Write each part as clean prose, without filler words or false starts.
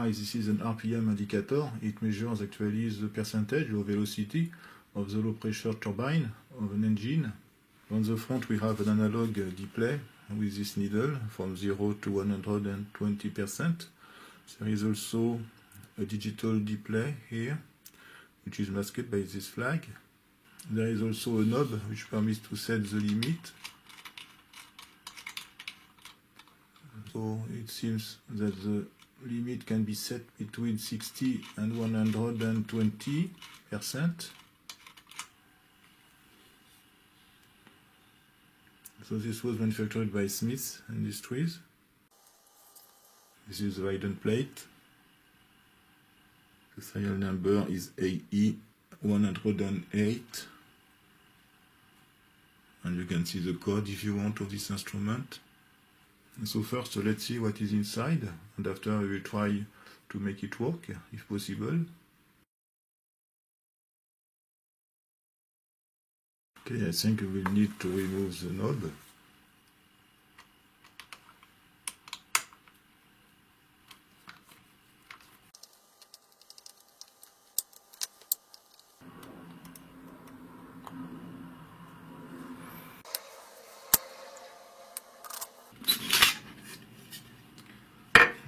This is an RPM indicator. It measures actually the percentage or velocity of the low pressure turbine of an engine. On the front we have an analog display with this needle from 0 to 120%. There is also a digital display here, which is masked by this flag. There is also a knob which permits to set the limit. So it seems that the limit can be set between 60 and 120%. So this was manufactured by Smith Industries. This is the hidden plate. The serial number is AE108. And you can see the code if you want of this instrument. And so first let's see what is inside, and after we will try to make it work if possible. Okay, I think we will need to remove the knob.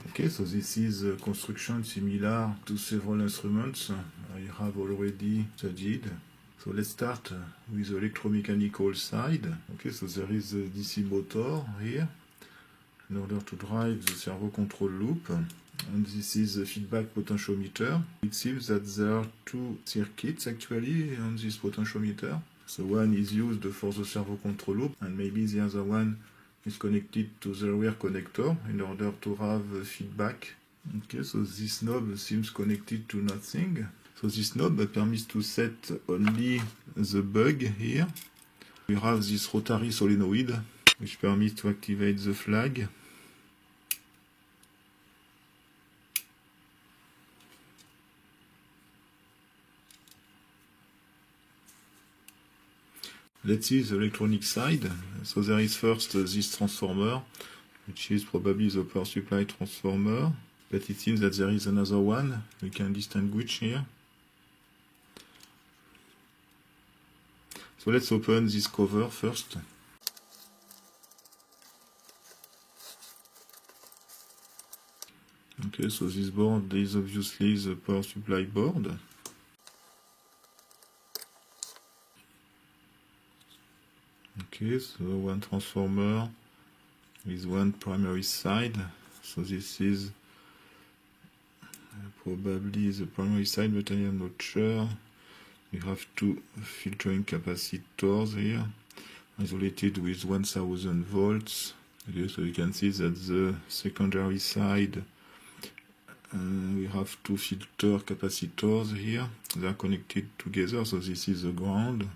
Okay, so this is a construction similar to several instruments I have already studied. So let's start with the electromechanical side. Okay, so there is a DC motor here in order to drive the servo control loop. And this is the feedback potentiometer. It seems that there are two circuits actually on this potentiometer. So one is used for the servo control loop, and maybe the other one is connected to the rear connector in order to have feedback. Okay, so this knob seems connected to nothing. So this knob permits to set only the bug here. We have this rotary solenoid which permits to activate the flag. Let's see the electronic side. So there is first this transformer, which is probably the power supply transformer, but it seems that there is another one we can distinguish here. So let's open this cover first. Okay, so this board is obviously the power supply board. Okay, so one transformer with one primary side. So this is probably the primary side, but I am not sure. We have two filtering capacitors here, isolated with 1000 volts. Okay, so you can see that the secondary side, we have two filter capacitors here. They are connected together, so this is the ground.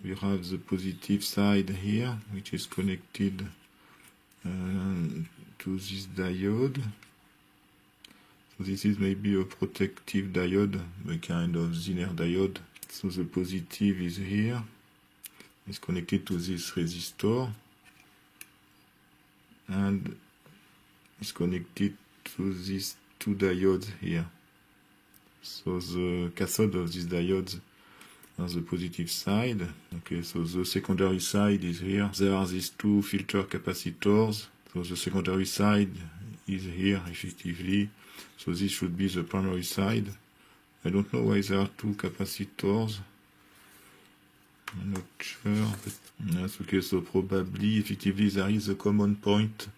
We have the positive side here, which is connected to this diode. So this is maybe a protective diode, a kind of Zener diode. So the positive is here, it's connected to this resistor, and it's connected to these two diodes here. So the cathode of these diodes on the positive side. Okay, so the secondary side is here. There are these two filter capacitors. So the secondary side is here effectively. So this should be the primary side. I don't know why there are two capacitors. I'm not sure. But yes, okay, so probably effectively there is a common point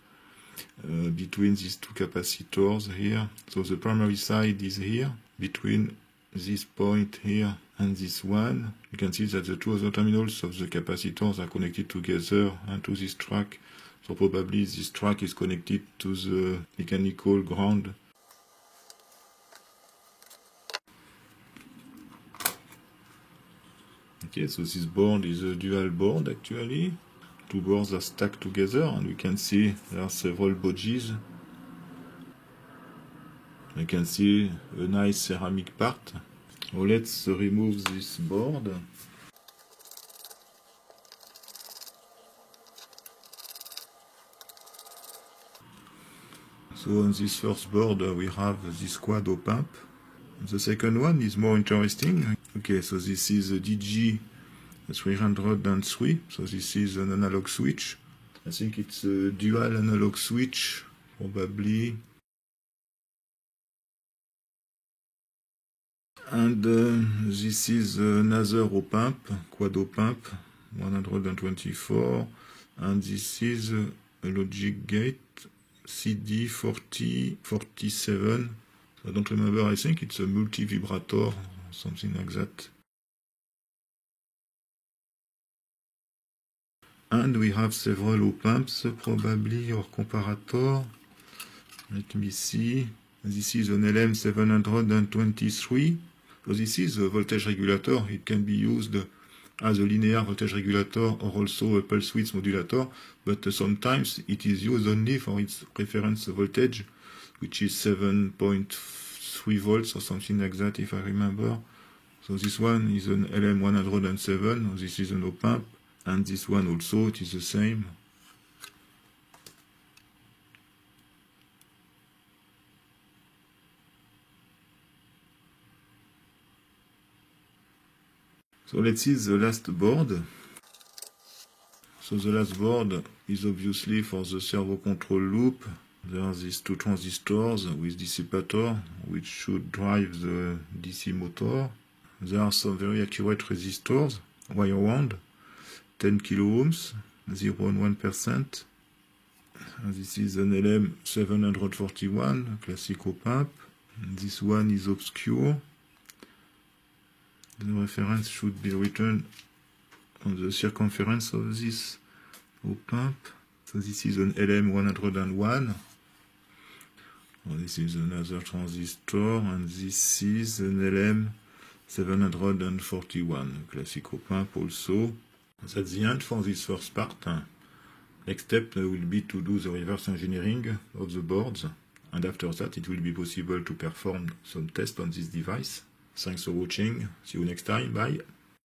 between these two capacitors here. So the primary side is here between this point here and this one. You can see that the two other terminals of the capacitors are connected together and to this track. So probably this track is connected to the mechanical ground. Okay, so this board is a dual board actually. Two boards are stacked together, and we can see there are several bodges. You can see a nice ceramic part. So let's remove this board. So on this first board we have this quad op amp. The second one is more interesting. Okay, so this is a DG 303. So this is an analog switch. I think it's a dual analog switch, probably. And this is another op amp, quad op amp, 124. And this is a logic gate CD4047. I don't remember, I think it's a multi-vibrator, something like that. And we have several op amps, probably, or comparator. Let me see. This is an LM723. So this is a voltage regulator. It can be used as a linear voltage regulator or also a pulse width modulator, but sometimes it is used only for its reference voltage, which is 7.3 volts or something like that, if I remember. So this one is an LM107, this is an op amp, and this one also, it is the same. So let's see the last board. So the last board is obviously for the servo control loop. There are these two transistors with dissipator, which should drive the DC motor. There are some very accurate resistors, wire wound, 10 kilo ohms, 0.1%. This is an LM741, classic op amp. This one is obscure. The reference should be written on the circumference of this op amp. So this is an LM101. This is another transistor, and this is an LM741, classic op amp also. That's the end for this first part. Next step will be to do the reverse engineering of the boards, and after that it will be possible to perform some tests on this device. Thanks for watching. See you next time. Bye.